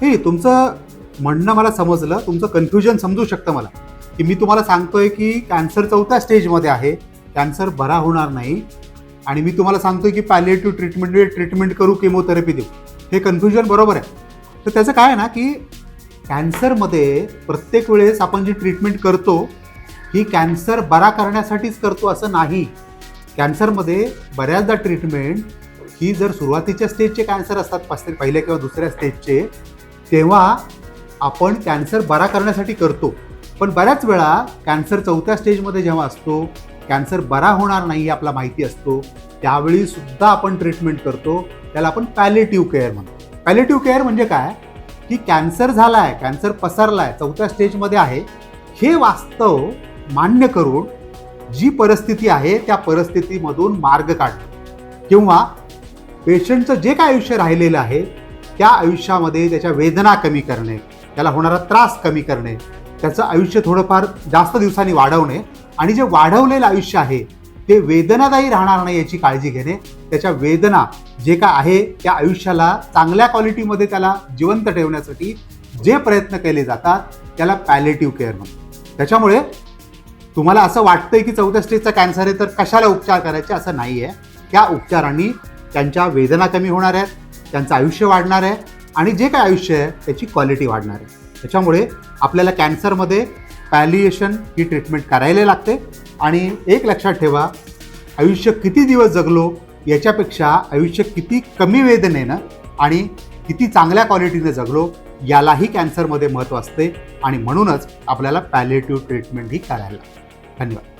हे तुमचं म्हणणं मला समजलं, तुमचं कन्फ्युजन समजू शकतं मला, की मी तुम्हाला सांगतोय की कॅन्सर 4थ्या स्टेजमध्ये आहे, कॅन्सर बरा होणार नाही, आणि मी तुम्हाला सांगतोय की पॅलिएटिव्ह ट्रीटमेंट करू, केमोथेरपी देऊ. हे कन्फ्युजन बरोबर आहे. तर त्याचं काय आहे ना, की कॅन्सरमध्ये प्रत्येक वेळेस आपण जी ट्रीटमेंट करतो ही कॅन्सर बरा करण्यासाठीच करतो असं नाही. कॅन्सरमध्ये बऱ्याचदा ट्रीटमेंट ही जर सुरुवातीच्या स्टेजचे कॅन्सर असतात, पहिल्या किंवा दुसऱ्या स्टेजचे, तेव्हा आपण कॅन्सर बरा करण्यासाठी करतो. पण बऱ्याच वेळा कॅन्सर 4थ्या स्टेजमध्ये जेव्हा असतो, कॅन्सर बरा होणार नाही आपला माहिती असतो, त्यावेळी सुद्धा आपण ट्रीटमेंट करतो. त्याला आपण पॅलिएटिव्ह केअर म्हणतो. पॅलिएटिव्ह केअर म्हणजे काय, की कॅन्सर झालाय, कॅन्सर पसरलाय, 4थ्या स्टेजमध्ये आहे, हे वास्तव मान्य करून जी परिस्थिती आहे त्या परिस्थितीमधून मार्ग काढणे, किंवा पेशंटचं जे काय आयुष्य राहिलेलं आहे त्या आयुष्यामध्ये त्याच्या वेदना कमी करणे, त्याला होणारा त्रास कमी करणे, त्याचं आयुष्य थोडंफार जास्त दिवसांनी वाढवणे, आणि जे वाढवलेलं आयुष्य आहे ते वेदनादायी राहणार नाही याची काळजी घेणे. त्याच्या वेदना जे काय आहे त्या आयुष्याला चांगल्या क्वालिटीमध्ये त्याला जिवंत ठेवण्यासाठी जे प्रयत्न केले जातात त्याला पॅलिएटिव्ह केअर म्हणतात. त्याच्यामुळे तुम्हाला असं वाटतंय की 4थ्या स्टेजचा कॅन्सर आहे तर कशाला उपचार करायचे, असं नाही आहे. त्या उपचारांनी त्यांच्या वेदना कमी होणार आहेत, त्यांचं आयुष्य वाढणार आहे, आणि जे काय आयुष्य आहे त्याची क्वालिटी वाढणार आहे. त्याच्यामुळे आपल्याला कॅन्सरमध्ये पॅलिएशन ही ट्रीटमेंट करायला लागते. आणि एक लक्षात ठेवा, आयुष्य किती दिवस जगलो याच्यापेक्षा आयुष्य किती कमी वेदनेनं आणि किती चांगल्या क्वालिटीने जगलो यालाही कॅन्सरमध्ये महत्त्व असते, आणि म्हणूनच आपल्याला पॅलिएटिव्ह ट्रीटमेंट ही करायला लागते. धन्यवाद.